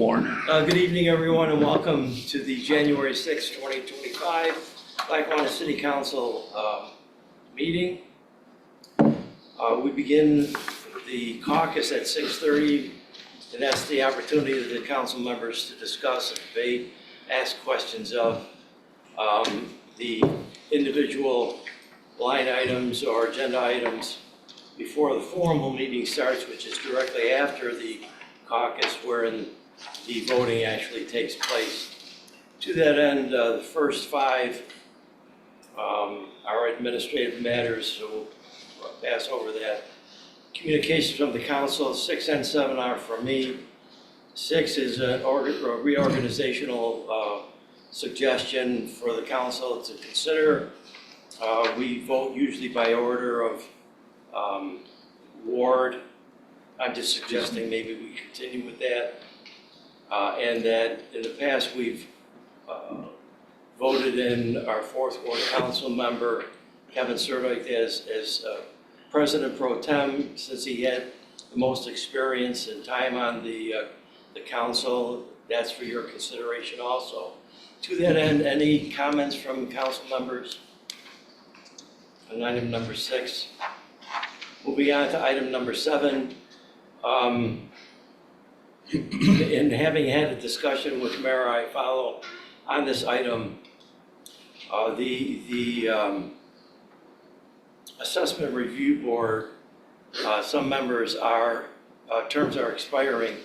Warren. Good evening, everyone, and welcome to the January 6, 2025 Lackawanna City Council meeting. We begin the caucus at 6:30, and that's the opportunity of the council members to discuss and debate, ask questions of the individual line items or agenda items before the formal meeting starts, which is directly after the caucus, wherein the voting actually takes place. To that end, the first five are administrative matters, so we'll pass over that. Communications from the council, 6 and 7 are from me. 6 is a reorganizational suggestion for the council to consider. We vote usually by order of ward. I'm just suggesting maybe we continue with that. And that in the past we've voted in our 4th Ward Council member, Kevin Surdyk, as President Pro Tem, since he had the most experience and time on the council. That's for your consideration also. To that end, any comments from council members on item number 6? Moving on to item number 7. And having had a discussion with Mayor Iafallo on this item, the Assessment Review Board, some members terms are expiring,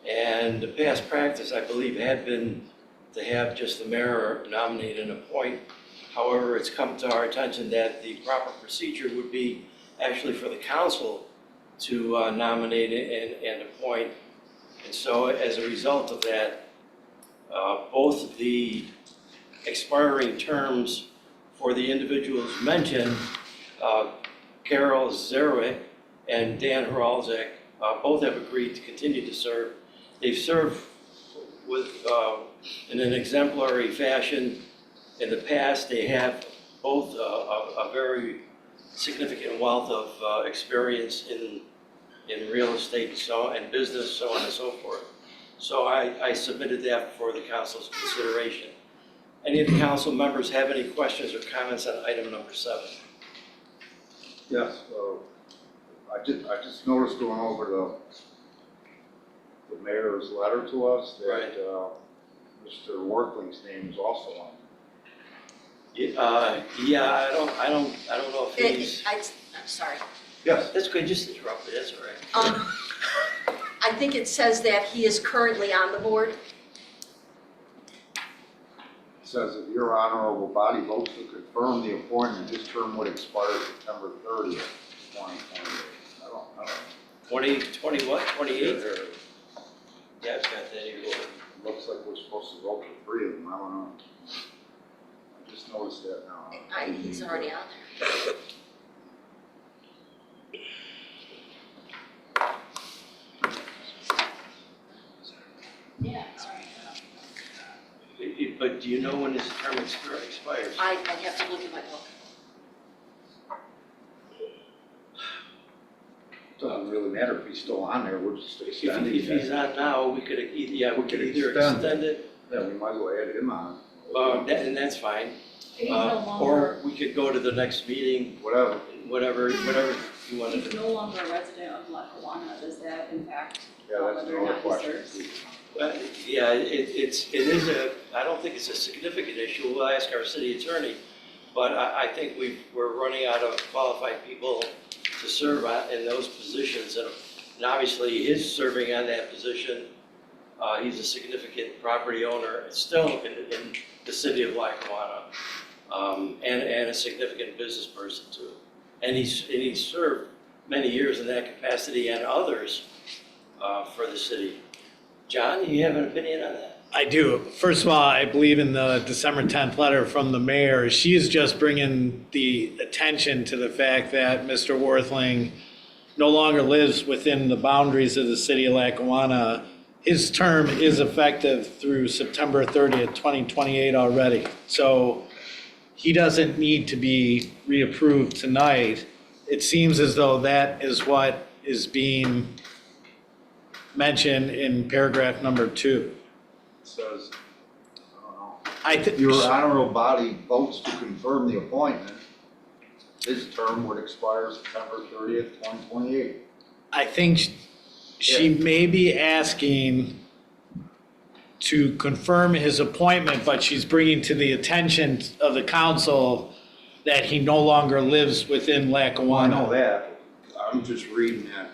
and the past practice, I believe, had been to have just the mayor nominate and appoint. However, it's come to our attention that the proper procedure would be actually for the council to nominate and appoint. And so as a result of that, both the expiring terms for the individuals mentioned, Carol Zerwick and Dan Heralzik, both have agreed to continue to serve. They've served in an exemplary fashion in the past. They have both a very significant wealth of experience in real estate and business, so on and so forth. So I submitted that for the council's consideration. Any of the council members have any questions or comments on item number 7? Yes, I just noticed going over the mayor's letter to us that Right. Mr. Worthling's name is also on it. Yeah, I don't know if he's. I'm sorry. Yes. That's good. Just interrupt it. That's all right. I think it says that he is currently on the board. It says if your honorable body votes to confirm the appointment, his term would expire September 30th, 2028. I don't know. 20 what? 28? Yeah, it's got that here. It looks like we're supposed to vote for 3 of them. I don't know. I just noticed that now. He's already on there. Yeah, sorry. But do you know when his term expires? I'd have to look at my book. Doesn't really matter if he's still on there. We're just extending If he's on now, we could either extend it. Yeah, we might as well add him on. And that's fine. He's no longer, Or we could go to the next meeting, Whatever. whatever you want to he's do. no longer a resident of Lackawanna. Does that impact Yeah, that's whether or another not he question. serves? Yeah, it is I don't think it's a significant issue. We'll ask our city attorney. But I think we're running out of qualified people to serve in those positions. And obviously, his serving on that position, he's a significant property owner, still in the city of Lackawanna, and a significant business person too. And he's served many years in that capacity and others for the city. John, you have an opinion on that? I do. First of all, I believe in the December 10th letter from the mayor. She's just bringing the attention to the fact that Mr. Worthling no longer lives within the boundaries of the city of Lackawanna. His term is effective through September 30th, 2028 already. So he doesn't need to be reapproved tonight. It seems as though that is what is being mentioned in paragraph number 2. It says, I don't know. I If think, your honorable body votes to confirm the appointment, his term would expire September 30th, 2028. I think she may be asking to confirm his appointment, but she's bringing to the attention of the council that he no longer lives within Well, I Lackawanna. know that. I'm just reading that.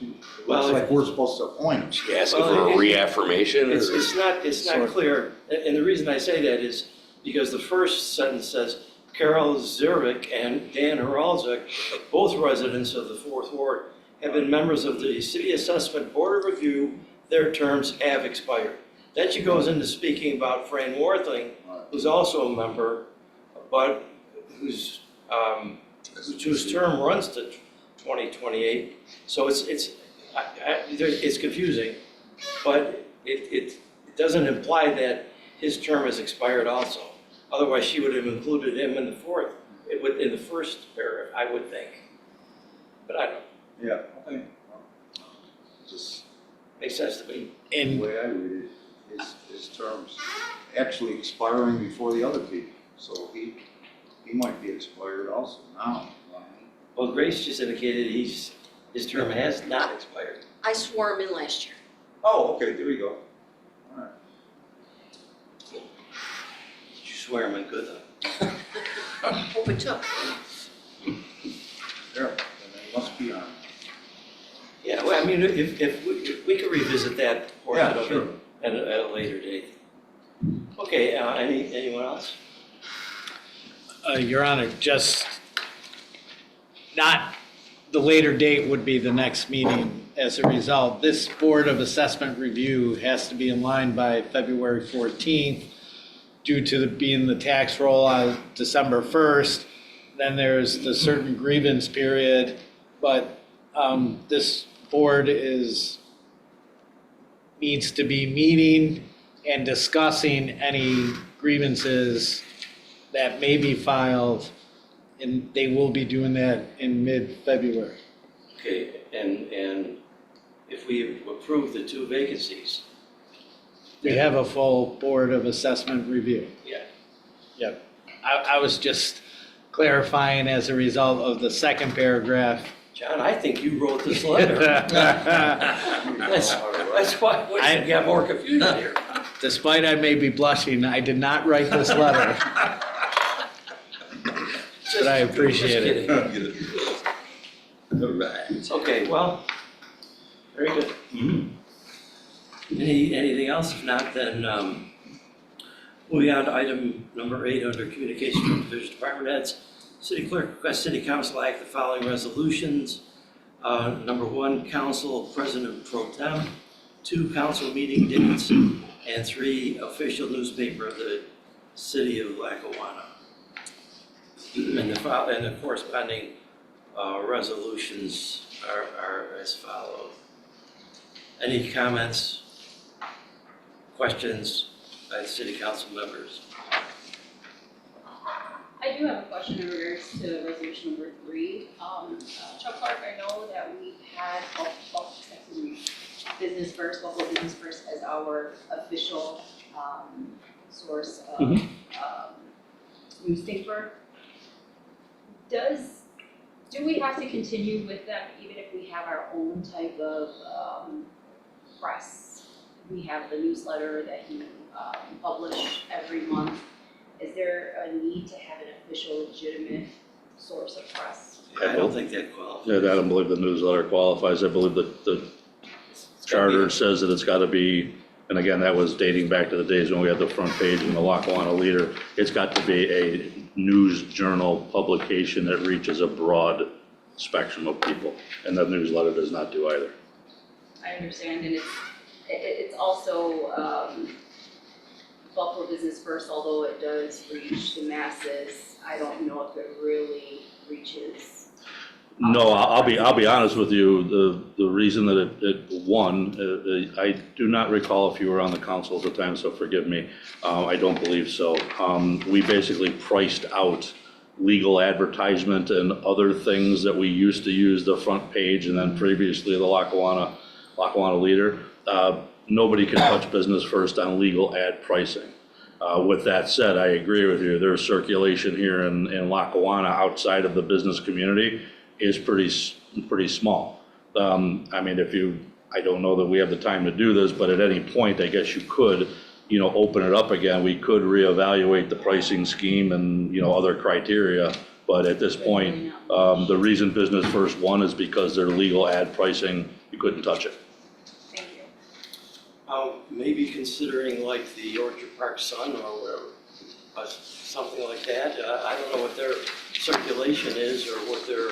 It Well, looks like we're supposed to appoint him. She asking Well, for a it- reaffirmation? It's, or- it's not clear, and the reason I say that is because the first sentence says, Carol Zurich and Dan Haralczyk, both residents of the 4th Ward, have been members of the City Assessment Board of Review. Their terms have expired. Then she goes into speaking about Fran Worthing, who's also a member, but whose term runs to 2028. So it's confusing, but it doesn't imply that his term has expired also. Otherwise, she would have included him in the first paragraph, I would think. But I don't, Yeah. Okay. Just makes sense to me. the And way I read it, his term's actually expiring before the other people. So he might be expired also now. Well, Grace just indicated his term has not expired. I swore him in last year. Oh, okay, there you go. All right. Did you swear him in good though? Hope it took. There, then they must be on. Yeah, well, I mean, if we could revisit that portion Yeah, of sure. it at a later date. Okay, anyone else? Your Honor, just not, the later date would be the next meeting as a result. This Board of Assessment Review has to be in line by February 14th due to being the tax roll on December 1st. Then there's the certain grievance period, but this board needs to be meeting and discussing any grievances that may be filed, and they will be doing that in mid-February. Okay, and if we approve the 2 vacancies, We have a full Board of Assessment Review. yeah, Yep. I was just clarifying as a result of the second paragraph. John, I think you wrote this letter. That's why we got more confusion here. Despite I may be blushing, I did not write this letter, but I appreciate it. Just kidding. Okay, well, very good. Anything else? If not, then moving on to item number 8 under communication from division department heads. City clerk requests city council act the following resolutions. Number 1, council president pro tem. 2, council meeting dates. And 3, official newspaper of the city of Lackawanna. And the corresponding resolutions are as follows. Any comments, questions by the city council members? I do have a question in regards to resolution number 3. Chuck Clark, I know that we had Business First, local Business First as our official source of newspaper. Do we have to continue with them even if we have our own type of press? We have the newsletter that you publish every month. Is there a need to have an official, legitimate source of press? I don't think that qualifies. Yeah, I don't believe the newsletter qualifies. I believe that the charter says that it's got to be, and again, that was dating back to the days when we had the front page in the Lackawanna Leader. It's got to be a news journal publication that reaches a broad spectrum of people, and the newsletter does not do either. I understand, and it's also Buffalo Business First, although it does reach the masses, I don't know if it really reaches. No, I'll be honest with you. The reason that it won, I do not recall if you were on the council at the time, so forgive me. I don't believe so. We basically priced out legal advertisement and other things that we used to use the front page, and then previously the Lackawanna Lackawanna Leader, nobody can touch Business First on legal ad pricing. With that said, I agree with you. Their circulation here in Lackawanna outside of the business community is pretty small. I mean, I don't know that we have the time to do this, but at any point, I guess you could, open it up again. We could reevaluate the pricing scheme and, other criteria. But at this point, the reason Business First won is because their legal ad pricing, you couldn't touch it. Thank you. Maybe considering like the Orchard Park Sun or whatever, something like that. I don't know what their circulation is or what their.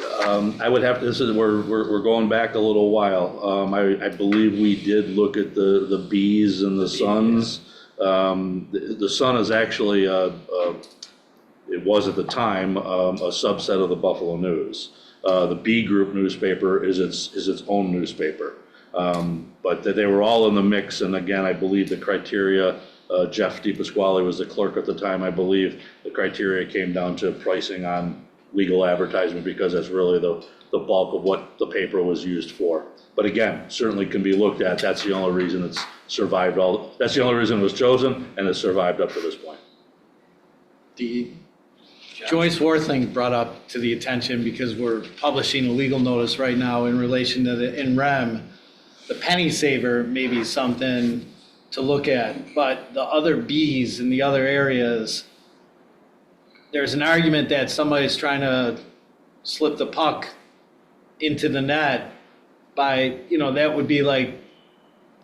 I would have to, we're going back a little while. I believe we did look at the bees and the suns. The Sun is actually, it was at the time, a subset of the Buffalo News. The B Group newspaper is its own newspaper. But they were all in the mix, and again, I believe the criteria, Jeff DePasquale was the clerk at the time, I believe, the criteria came down to pricing on legal advertisement because that's really the bulk of what the paper was used for. But again, certainly can be looked at. That's the only reason it's survived that's the only reason it was chosen, and it's survived up to this point. Joyce Worthling brought up to the attention, because we're publishing a legal notice right now in relation to the in rem. The penny saver may be something to look at, but the other Bs in the other areas, there's an argument that somebody's trying to slip the puck into the net by, that would be like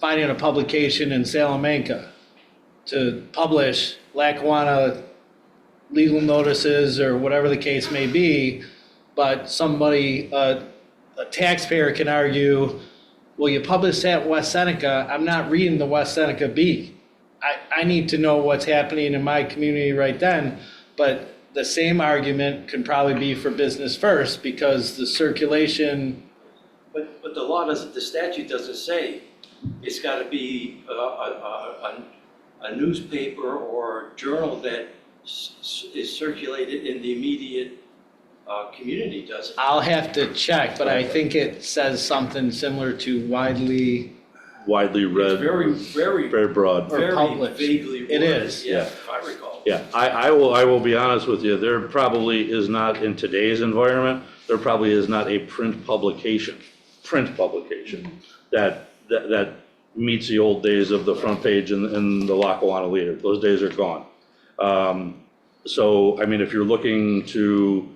finding a publication in Salamanca to publish Lackawanna legal notices or whatever the case may be, but somebody, a taxpayer can argue, well, you publish that in West Seneca, I'm not reading the West Seneca Bee. I need to know what's happening in my community right then, but the same argument can probably be for Business First, because the circulation. But the law doesn't, the statute doesn't say it's got to be a newspaper or journal that is circulated in the immediate community, does it? I'll have to check, but I think it says something similar to widely Read. It's very Broad. or very published. vaguely worded. It is. Yeah, if I recall. Yeah, I will be honest with you, there probably is not, in today's environment, there probably is not a print publication that meets the old days of the front page in the Lackawanna Leader. Those days are gone. So, I mean, if you're looking to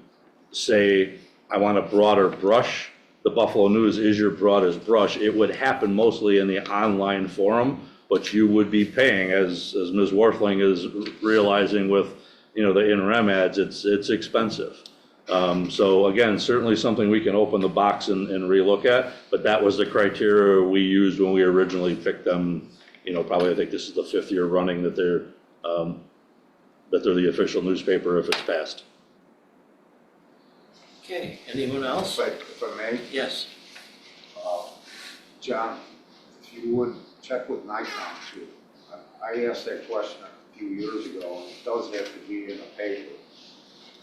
say, I want a broader brush, the Buffalo News is your broadest brush. It would happen mostly in the online forum, but you would be paying, as Ms. Worthling is realizing with, the in rem ads, it's expensive. So again, certainly something we can open the box and relook at, but that was the criteria we used when we originally picked them. Probably I think this is the 5th year running that they're the official newspaper if it's passed. Okay, anyone else? If I may, Yes. John, if you would check with Nikon too. I asked that question a few years ago, and it does have to be in a paper.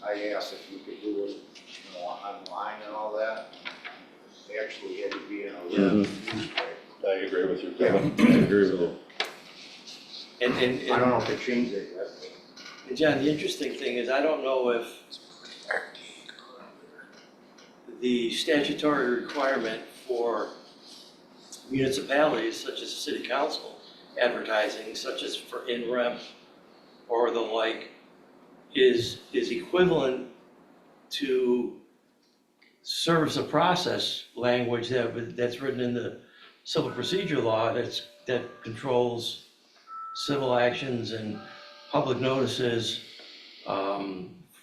I asked if you could do it, online and all that. It actually had to be in a written newspaper. I agree with you, Kevin. I agree with you. And I don't know if they changed it yet. And John, the interesting thing is, I don't know if the statutory requirement for municipalities such as city council advertising, such as for in rem or the like, is equivalent to service of process language that's written in the civil procedure law that controls civil actions and public notices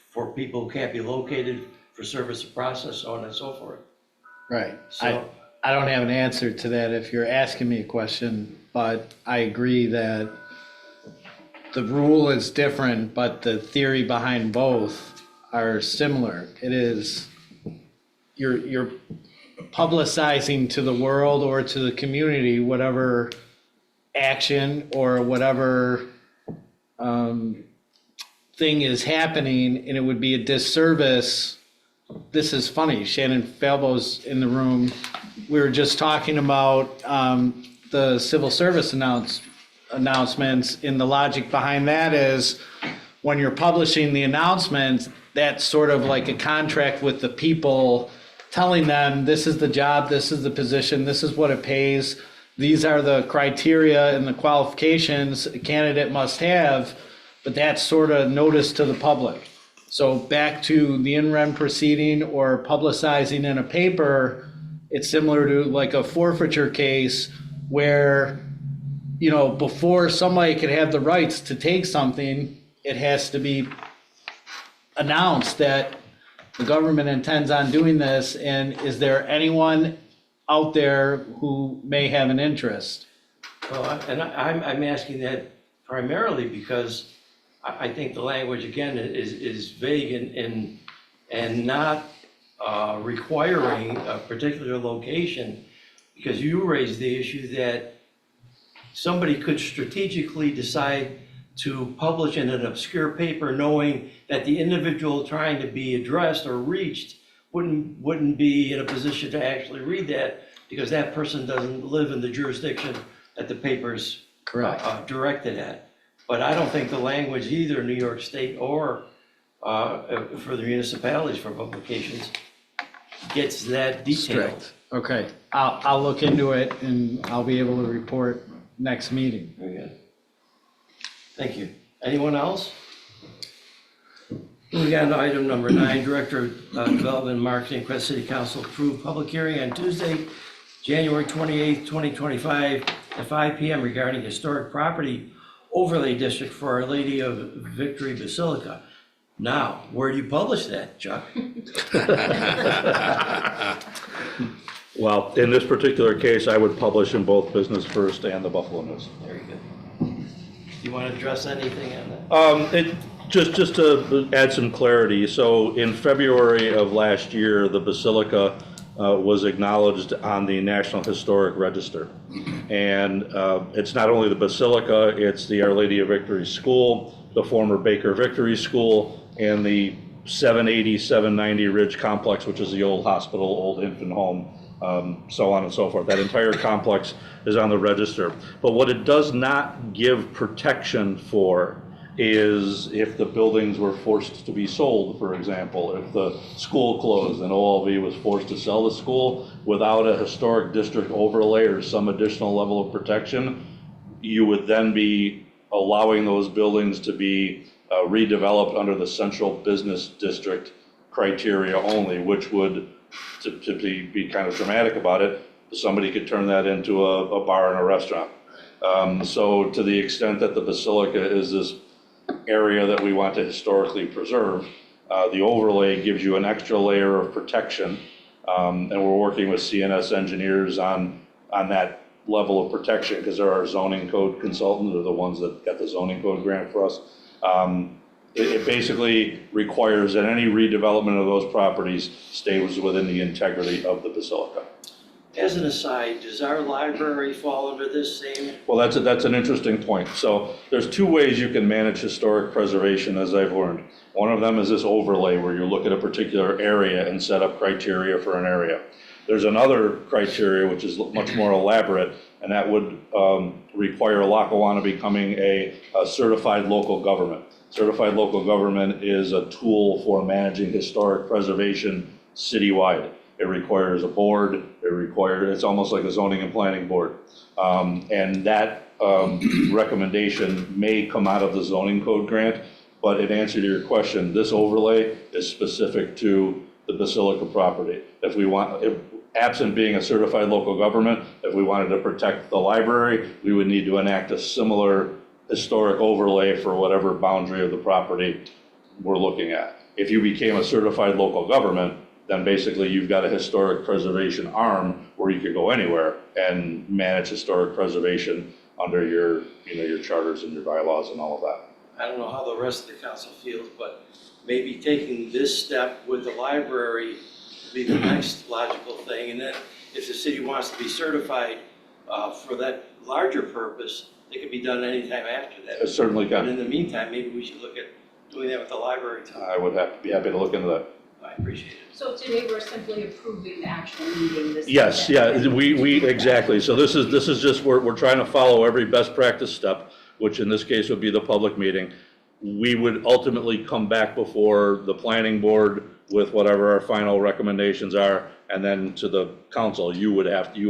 for people who can't be located for service of process, so on and so forth. Right. So, I don't have an answer to that if you're asking me a question, but I agree that the rule is different, but the theory behind both are similar. It is, you're publicizing to the world or to the community whatever action or whatever thing is happening, and it would be a disservice. This is funny, Shannon Falbo's in the room. we were just talking about the civil service announcements, and the logic behind that is when you're publishing the announcements, that's sort of like a contract with the people, telling them this is the job, this is the position, this is what it pays, these are the criteria and the qualifications a candidate must have, but that's sort of notice to the public. So back to the in-rem proceeding or publicizing in a paper, it's similar to like a forfeiture case where, you know, before somebody could have the rights to take something, it has to be announced that the government intends on doing this, and is there anyone out there who may have an interest? Well, I'm asking that primarily because I think the language, again, is vague and not requiring a particular location, because you raised the issue that somebody could strategically decide to publish in an obscure paper knowing that the individual trying to be addressed or reached wouldn't be in a position to actually read that because that person doesn't live in the jurisdiction that the paper's directed at. But I don't think the language, either New York State or for the municipalities for publications, gets that detailed. Strict. Okay, I'll look into it and I'll be able to report next meeting. Very good. Thank you. Anyone else? Moving on to item number 9, Director of Development and Marketing, Crest City Council approved public hearing on Tuesday, January 28th, 2025 at 5 p.m. regarding historic property overlay district for Our Lady of Victory Basilica. Now, where do you publish that, Chuck? Well, in this particular case, I would publish in both Business First and the Buffalo News. Very good. Do you want to address anything on that? Just to add some clarity, so in February of last year, the Basilica was acknowledged on the National Historic Register. And it's not only the Basilica, it's the Our Lady of Victory School, the former Baker Victory School, and the 780, 790 Ridge Complex, which is the old hospital, old infant home, so on and so forth. That entire complex is on the register. But what it does not give protection for is if the buildings were forced to be sold, for example, if the school closed and OLV was forced to sell the school without a historic district overlay or some additional level of protection, you would then be allowing those buildings to be redeveloped under the central business district criteria only, which would, to be kind of dramatic about it, somebody could turn that into a bar and a restaurant. So to the extent that the Basilica is this area that we want to historically preserve, the overlay gives you an extra layer of protection, and we're working with CNS engineers on that level of protection because they're our zoning code consultants, they're the ones that got the zoning code grant for us. It basically requires that any redevelopment of those properties stays within the integrity of the Basilica. As an aside, does our library fall under this same? Well, that's an interesting point. So there's two ways you can manage historic preservation, as I've learned. One of them is this overlay where you look at a particular area and set up criteria for an area. There's another criteria which is much more elaborate, and that would require Lackawanna becoming a certified local government. Certified local government is a tool for managing historic preservation citywide. It requires a board, it's almost like a zoning and planning board. And that recommendation may come out of the zoning code grant, but in answer to your question, this overlay is specific to the Basilica property. If absent being a certified local government, if we wanted to protect the library, we would need to enact a similar historic overlay for whatever boundary of the property we're looking at. If you became a certified local government, then basically you've got a historic preservation arm where you could go anywhere and manage historic preservation under your charters and your bylaws and all of that. I don't know how the rest of the council feels, but maybe taking this step with the library would be the next logical thing. And then if the city wants to be certified for that larger purpose, it could be done anytime after that. It certainly But can. in the meantime, maybe we should look at doing that with the library too. I would be happy to look into that. I appreciate it. So today we're simply approving the actual meeting this. Yes, yeah, we, exactly. So this is just, we're trying to follow every best practice step, which in this case would be the public meeting. We would ultimately come back before the planning board with whatever our final recommendations are, and then to the council, you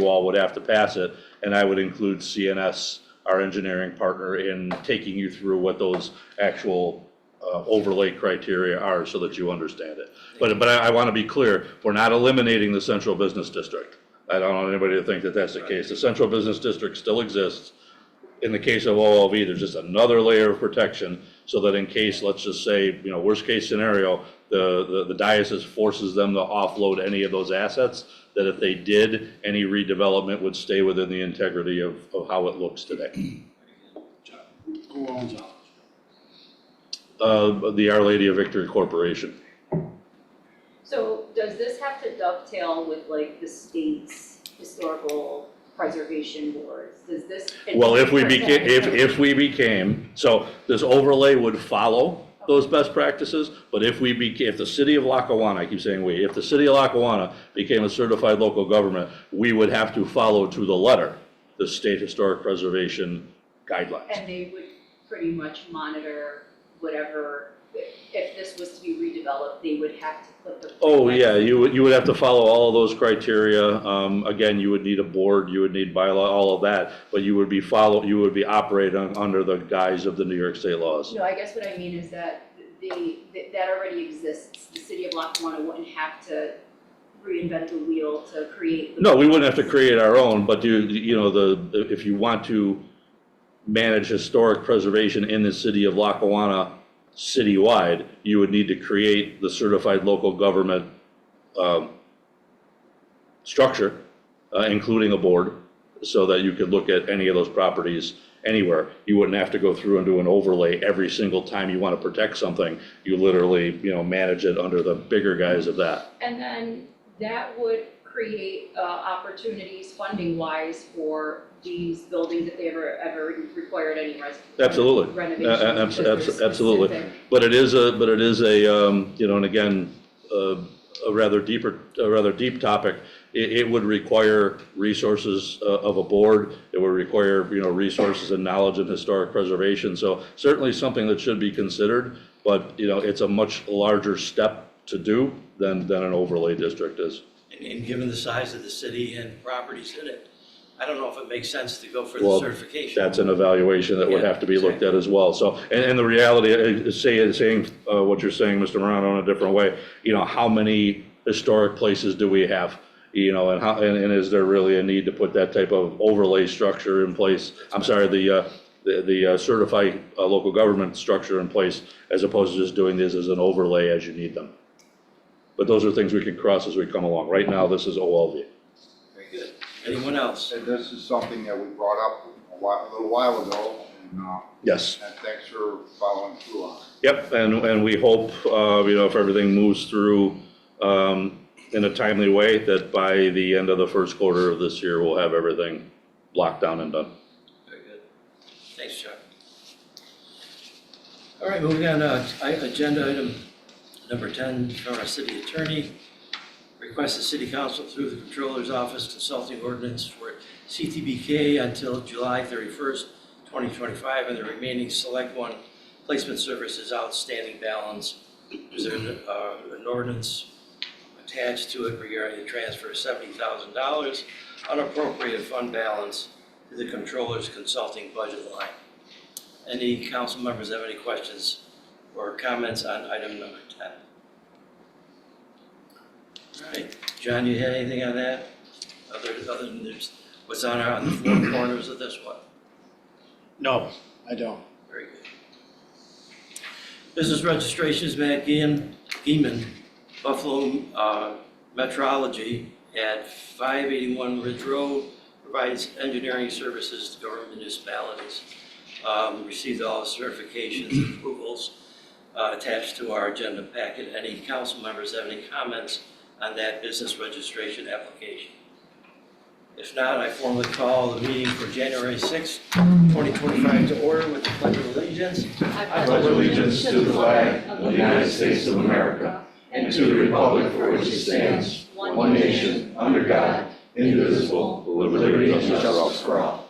all would have to pass it, and I would include CNS, our engineering partner, in taking you through what those actual overlay criteria are so that you understand it. But I want to be clear, we're not eliminating the central business district. I don't want anybody to think that that's the case. The central business district still exists. In the case of OLV, there's just another layer of protection so that in case, let's just say, worst case scenario, the diocese forces them to offload any of those assets, that if they did, any redevelopment would stay within the integrity of how it looks today. Who owns all? The Our Lady of Victory Corporation. So does this have to dovetail with like the state's historical preservation boards? Does this? Well, if we became, so this overlay would follow those best practices, but if the city of Lackawanna, I keep saying we, if the city of Lackawanna became a certified local government, we would have to follow to the letter the state historic preservation guidelines. And they would pretty much monitor whatever, if this was to be redeveloped, they would have to put the. Oh, yeah, you would have to follow all of those criteria. Again, you would need a board, you would need bylaw, all of that, but you would be operating under the guise of the New York state laws. No, I guess what I mean is that that already exists. The city of Lackawanna wouldn't have to reinvent the wheel to create. No, we wouldn't have to create our own, but if you want to manage historic preservation in the city of Lackawanna citywide, you would need to create the certified local government structure, including a board, so that you could look at any of those properties anywhere. You wouldn't have to go through and do an overlay every single time you want to protect something. You literally, manage it under the bigger guise of that. And then that would create opportunities funding-wise for these buildings if they ever required any Absolutely. renovations. because they're Absolutely. specific. But it is and again, a rather deep topic. It would require resources of a board. It would require, resources and knowledge in historic preservation. So certainly something that should be considered, but, it's a much larger step to do than an overlay district is. And given the size of the city and properties in it, I don't know if it makes sense to go for Well, the certification. That's an evaluation that would Yeah, have to be looked at as well. So, and the reality is saying what you're saying, Mr. Morano, in a different way, how many historic places do we have? And is there really a need to put that type of overlay structure in place? I'm sorry, the certified local government structure in place, as opposed to just doing this as an overlay as you need them. But those are things we can cross as we come along. Right now, this is OLV. Very good. Anyone else? And this is something that we brought up a little while ago, and Yes. thanks for following through on it. Yep, and we hope, if everything moves through in a timely way, that by the end of the first quarter of this year, we'll have everything locked down and done. Very good. Thanks, Chuck. All right, moving on to agenda item number 10 from our city attorney. Request the city council through the controller's office consulting ordinance for CTBK until July 31st, 2025, and the remaining select one placement services outstanding balance. Is there an ordinance attached to it regarding the transfer of $70,000 unappropriated fund balance to the controller's consulting budget line? Any council members have any questions or comments on item number 10? All right, John, you had anything on that? Other than there's what's on the four corners of this one? No, I don't. Very good. Business registrations, Matt Geeman, Buffalo Metrology at 581 Ridge Road, provides engineering services to government municipalities. Received all the certifications and approvals attached to our agenda packet. Any council members have any comments on that business registration application? If not, I formally call the meeting for January 6th, 2025 to order with the Pledge of Allegiance. I pledge allegiance to the flag of the United States of America and to the republic for which it stands, one nation, under God, indivisible, with liberty and justice for all.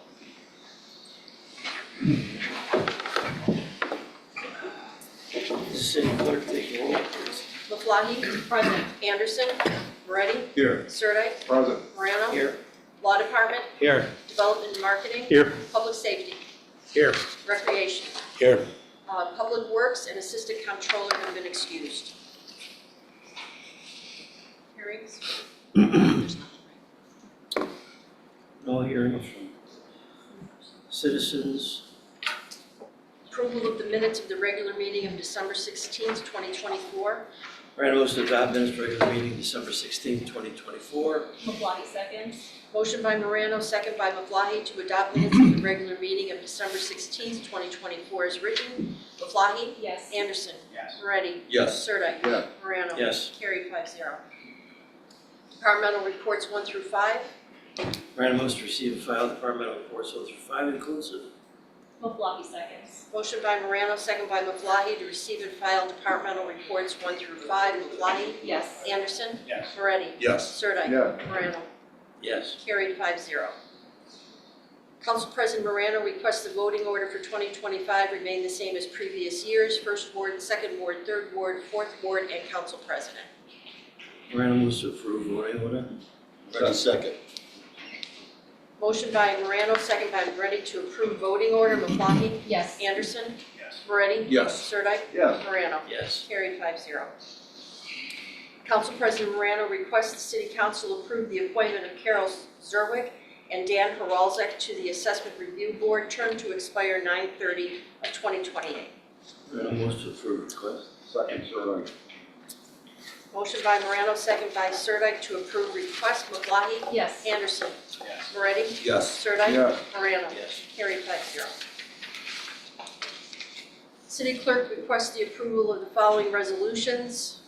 City clerk, take roll, please. Maflahe? Present. Anderson? Moretti? Here. Sirdike? Present. Morano? Here. Law Department? Here. Development and Marketing? Here. Public Safety? Here. Recreation? Here. Public Works and Assistant Comptroller have been excused. Hearings? No hearings from citizens. Approval of the minutes of the regular meeting of December 16th, 2024. Morano moves to adopt minutes for regular meeting December 16, 2024. Maflahe seconds. Motion by Morano, second by Maflahe to adopt minutes of the regular meeting of December 16th, 2024 as written. Maflahe? Yes. Anderson? Yes. Moretti? Yes. Sirdike? Yes. Morano? Yes. Carried 5-0. Departmental reports 1 through 5. Morano moves to receive and file departmental reports 1 through 5 inclusive. Maflahe seconds. Motion by Morano, second by Maflahe to receive and file departmental reports 1 through 5. Maflahe? Yes. Anderson? Yes. Moretti? Yes. Sirdike? Yes. Morano? Yes. Carried 5-0. Council President Morano requests the voting order for 2025 remain the same as previous years. First Ward, Second Ward, Third Ward, Fourth Ward, and Council President. Morano moves to approve voting order. Ready, second. Motion by Morano, second by Moretti to approve voting order. Maflahe? Yes. Anderson? Yes. Moretti? Yes. Sirdike? Yes. Morano? Yes. Carried 5-0. Council President Morano requests the City Council approve the appointment of Carol Zerwick and Dan Haralzek to the Assessment Review Board, term to expire 9/30 of 2028. Morano moves to approve request. Second, Sirdike. Motion by Morano, second by Sirdike to approve request. Maflahe? Yes. Anderson? Yes. Moretti? Yes. Sirdike? Yes. Morano? Yes. Carried 5-0. City Clerk requests the approval of the following resolutions.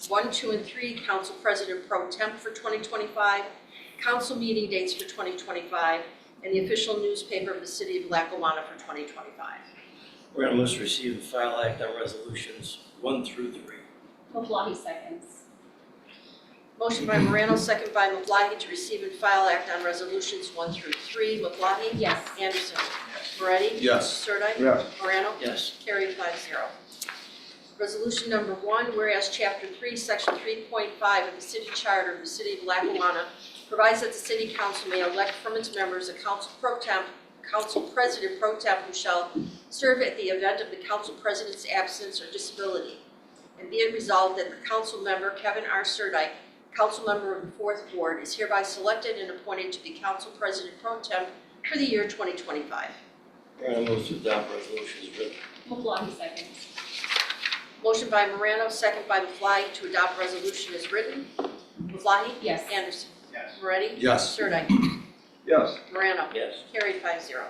1, 2, and 3, Council President Pro Temp for 2025, council meeting dates for 2025, and the official newspaper of the City of Lackawanna for 2025. Morano moves to receive and file act on resolutions 1 through 3. Maflahe seconds. Motion by Morano, second by Maflahe to receive and file act on resolutions 1 through 3. Maflahe? Yes. Anderson? Moretti? Yes. Sirdike? Yes. Morano? Yes. Carried 5-0. Resolution number 1, whereas Chapter 3, Section 3.5 of the City Charter of the City of Lackawanna provides that the City Council may elect from its members a Council President Pro Temp who shall serve at the event of the Council President's absence or disability. And be it resolved that the Council member, Kevin R. Sirdike, Council member of the 4th Ward, is hereby selected and appointed to be Council President Pro Temp for the year 2025. Morano moves to adopt resolutions written. Maflahe seconds. Motion by Morano, second by Maflahe to adopt resolution as written. Maflahe? Yes. Anderson? Yes. Moretti? Yes. Sirdike? Yes. Morano? Yes. Carried 5-0.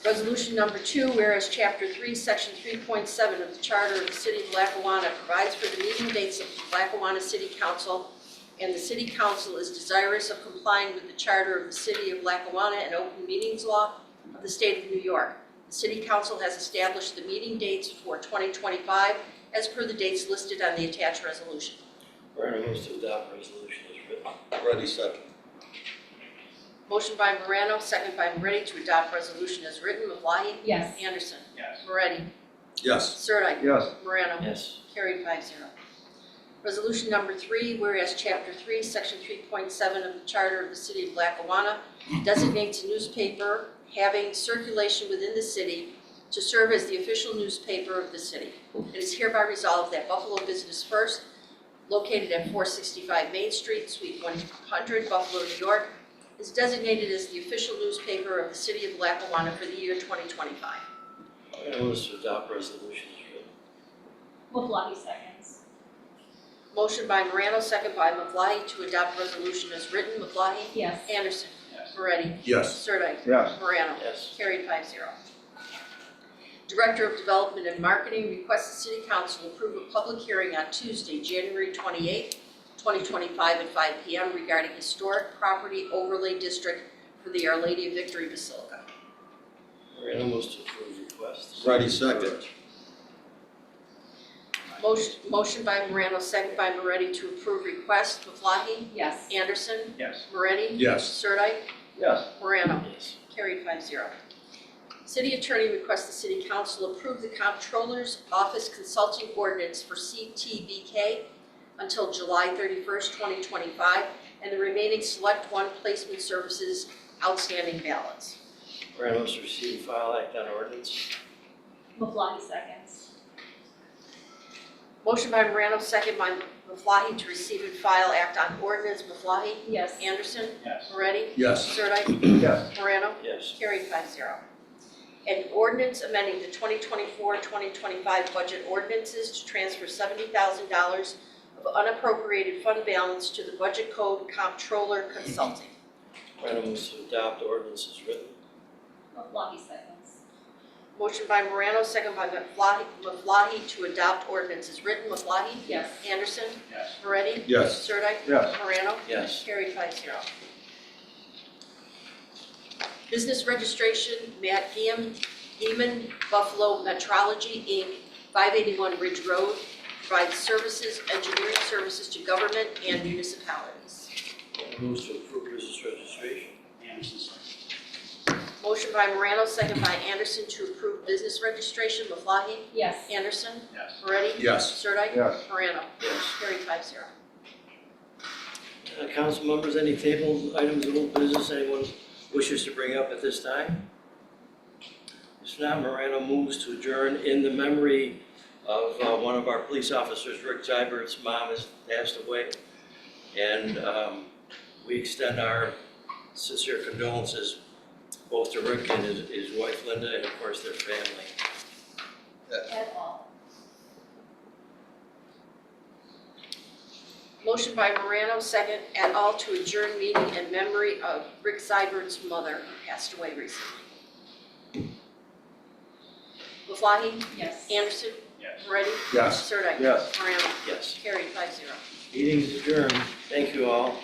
Resolution number 2, whereas Chapter 3, Section 3.7 of the Charter of the City of Lackawanna provides for the meeting dates of the Lackawanna City Council, and the City Council is desirous of complying with the Charter of the City of Lackawanna and Open Meetings Law of the State of New York. The City Council has established the meeting dates for 2025 as per the dates listed on the attached resolution. Morano moves to adopt resolution as written. Ready, second. Motion by Morano, second by Moretti to adopt resolution as written. Maflahe? Yes. Anderson? Yes. Moretti? Yes. Sirdike? Yes. Morano? Yes. Carried 5-0. Resolution number 3, whereas Chapter 3, Section 3.7 of the Charter of the City of Lackawanna designates a newspaper having circulation within the city to serve as the official newspaper of the city. It is hereby resolved that Buffalo Business First, located at 465 Main Street, Suite 100, Buffalo, New York, is designated as the official newspaper of the City of Lackawanna for the year 2025. Morano moves to adopt resolution as written. Maflahe seconds. Motion by Morano, second by Maflahe to adopt resolution as written. Maflahe? Yes. Anderson? Yes. Moretti? Yes. Sirdike? Yes. Morano? Yes. Carried 5-0. Director of Development and Marketing requests the City Council approve a public hearing on Tuesday, January 28, 2025 at 5 p.m. regarding historic property overlay district for the Our Lady of Victory Basilica. Morano moves to approve request. Ready, second. Motion by Morano, second by Moretti to approve request. Maflahe? Yes. Anderson? Yes. Moretti? Yes. Sirdike? Yes. Morano? Yes. Carried 5-0. City Attorney requests the City Council approve the Comptroller's Office Consulting Ordinance for CTBK until July 31st, 2025, and the remaining Select One Placement Services outstanding balance. Morano moves to receive and file act on ordinance. Maflahe seconds. Motion by Morano, second by Maflahe to receive and file act on ordinance. Maflahe? Yes. Anderson? Yes. Moretti? Yes. Sirdike? Yes. Morano? Yes. Carried 5-0. An ordinance amending the 2024-2025 budget ordinances to transfer $70,000 of unappropriated fund balance to the Budget Code Comptroller Consulting. Morano moves to adopt ordinance as written. Maflahe seconds. Motion by Morano, second by Maflahe to adopt ordinance as written. Maflahe? Yes. Anderson? Yes. Moretti? Yes. Sirdike? Yes. Morano? Yes. Carried 5-0. Business registration, Matt Gieman, Buffalo Metrology, Inc., 581 Ridge Road, provides services, engineering services to government and municipalities. Morano moves to approve business registration. Anderson second. Motion by Morano, second by Anderson to approve business registration. Maflahe? Yes. Anderson? Yes. Moretti? Yes. Sirdike? Yes. Morano? Yes. Carried 5-0. Council members, any table items of old business anyone wishes to bring up at this time? If not, Morano moves to adjourn in the memory of one of our police officers, Rick Zybert's mom has passed away. And we extend our sincere condolences both to Rick and his wife Linda and of course their family. At all. Motion by Morano, second et al. To adjourn meeting in memory of Rick Seibert's mother, who passed away recently. Maflahe? Yes. Anderson? Yes. Moretti? Yes. Sirdike? Yes. Morano? Yes. Carried 5-0. Meeting is adjourned. Thank you all.